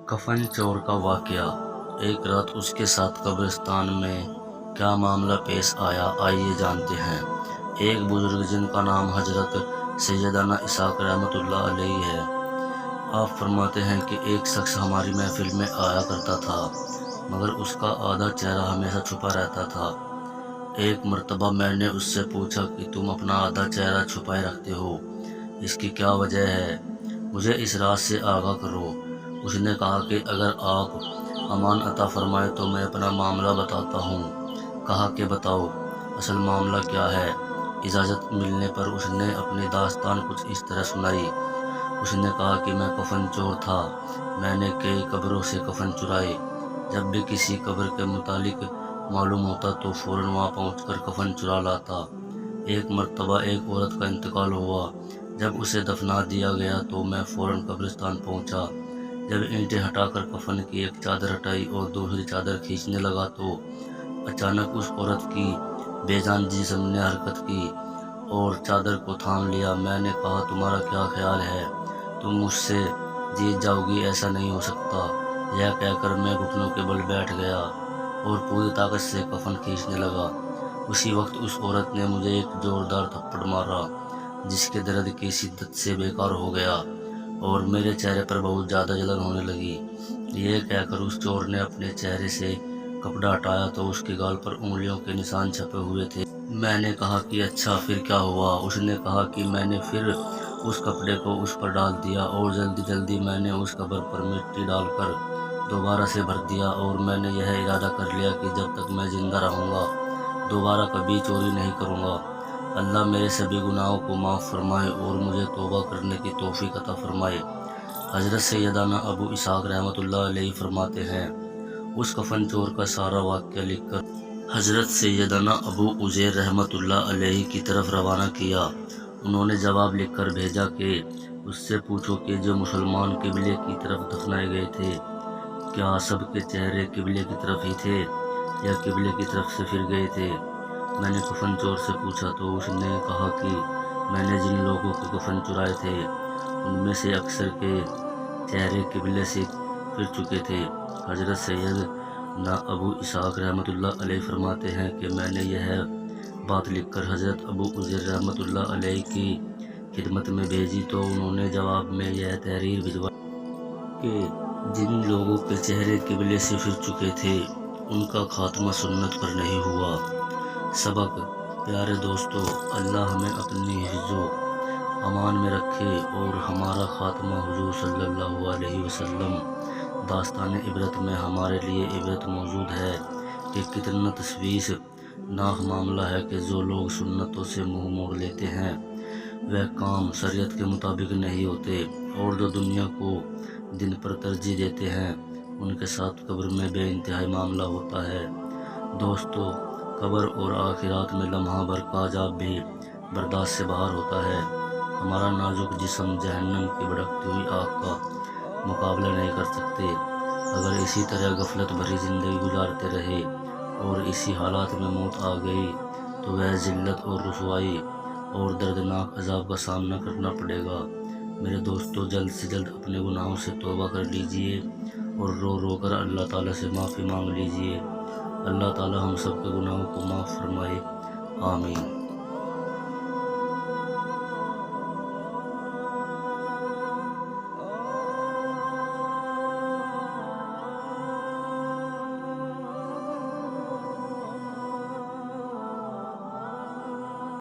کفن چور کا واقعہ۔ ایک رات اس کے ساتھ قبرستان میں کیا معاملہ پیش آیا، آئیے جانتے ہیں۔ ایک بزرگ جن کا نام حضرت سیدنا اسحاق رحمۃ اللہ علیہ ہے، آپ فرماتے ہیں کہ ایک شخص ہماری محفل میں آیا کرتا تھا، مگر اس کا آدھا چہرہ ہمیشہ چھپا رہتا تھا۔ ایک مرتبہ میں نے اس سے پوچھا کہ تم اپنا آدھا چہرہ چھپائے رکھتے ہو، اس کی کیا وجہ ہے؟ مجھے اس راز سے آگاہ کرو۔ اس نے کہا کہ اگر آپ امان عطا فرمائے تو میں اپنا معاملہ بتاتا ہوں۔ کہا کہ بتاؤ، اصل معاملہ کیا ہے؟ اجازت ملنے پر اس نے اپنی داستان کچھ اس طرح سنائی۔ اس نے کہا کہ میں کفن چور تھا، میں نے کئی قبروں سے کفن چرائے۔ جب بھی کسی قبر کے متعلق معلوم ہوتا تو فوراً وہاں پہنچ کر کفن چرا لاتا۔ ایک مرتبہ ایک عورت کا انتقال ہوا، جب اسے دفنا دیا گیا تو میں فوراً قبرستان پہنچا۔ جب اینٹیں ہٹا کر کفن کی ایک چادر ہٹائی اور دوسری چادر کھینچنے لگا تو اچانک اس عورت کی بے جان جسم نے حرکت کی اور چادر کو تھام لیا۔ میں نے کہا تمہارا کیا خیال ہے؟ تم مجھ سے جیت جاؤ گی، ایسا نہیں ہو سکتا۔ یہ کہہ کر میں گھٹنوں کے بل بیٹھ گیا اور پوری طاقت سے کفن کھینچنے لگا۔ اسی وقت اس عورت نے مجھے ایک زوردار تھپڑ مارا، جس کے درد کی شدت سے بیکار ہو گیا اور میرے چہرے پر بہت زیادہ جلن ہونے لگی۔ یہ کہہ کر اس چور نے اپنے چہرے سے کپڑا ہٹایا تو اس کے گال پر انگلیوں کے نشان چھپے ہوئے تھے۔ میں نے کہا کہ اچھا پھر کیا ہوا؟ اس نے کہا کہ میں نے پھر اس کپڑے کو اس پر ڈال دیا اور جلدی جلدی میں نے اس قبر پر مٹی ڈال کر دوبارہ سے بھر دیا، اور میں نے یہ ارادہ کر لیا کہ جب تک میں زندہ رہوں گا دوبارہ کبھی چوری نہیں کروں گا۔ اللہ میرے سبھی گناہوں کو معاف فرمائے اور مجھے توبہ کرنے کی توفیق عطا فرمائے۔ حضرت سیدنا ابو اسحاق رحمۃ اللہ علیہ فرماتے ہیں، اس کفن چور کا سارا واقعہ لکھ کر حضرت سیدنا ابو عزیر رحمۃ اللہ علیہ کی طرف روانہ کیا۔ انہوں نے جواب لکھ کر بھیجا کہ اس سے پوچھو کہ جو مسلمان قبلے کی طرف دفنائے گئے تھے، کیا سب کے چہرے قبلے کی طرف ہی تھے یا قبلے کی طرف سے پھر گئے تھے؟ میں نے کفن چور سے پوچھا تو اس نے کہا کہ میں نے جن لوگوں کے کفن چرائے تھے ان میں سے اکثر کے چہرے قبلے سے پھر چکے تھے۔ حضرت سیدنا ابو اسحاق رحمۃ اللہ علیہ فرماتے ہیں کہ میں نے یہ بات لکھ کر حضرت ابو عزیر رحمۃ اللہ علیہ کی خدمت میں بھیجی تو انہوں نے جواب میں یہ تحریر بھجوائی کہ جن لوگوں کے چہرے قبلے سے پھر چکے تھے ان کا خاتمہ سنت پر نہیں ہوا۔ سبق: پیارے دوستو، اللہ ہمیں اپنی حفظ و امان میں رکھے اور ہمارا خاتمہ حضور صلی اللہ علیہ وسلم۔ داستان عبرت میں ہمارے لیے عبرت موجود ہے کہ کتنا تشویش ناک معاملہ ہے کہ جو لوگ سنتوں سے منہ موڑ لیتے ہیں، وہ کام شریعت کے مطابق نہیں ہوتے، اور جو دنیا کو دن پر ترجیح دیتے ہیں ان کے ساتھ قبر میں بے انتہائی معاملہ ہوتا ہے۔ دوستو، قبر اور آخرات میں لمحہ بھر کا عذاب بھی برداشت سے باہر ہوتا ہے۔ ہمارا نازک جسم جہنم کی بھڑکتی ہوئی آگ کا مقابلہ نہیں کر سکتے۔ اگر اسی طرح غفلت بھری زندگی گزارتے رہے اور اسی حالات میں موت آ گئی تو وہ ذلت اور رسوائی اور دردناک عذاب کا سامنا کرنا پڑے گا۔ میرے دوستو، جلد سے جلد اپنے گناہوں سے توبہ کر لیجئے اور رو رو کر اللہ تعالیٰ سے معافی مانگ لیجئے۔ اللہ تعالیٰ ہم سب کے گناہوں کو معاف فرمائے، آمین۔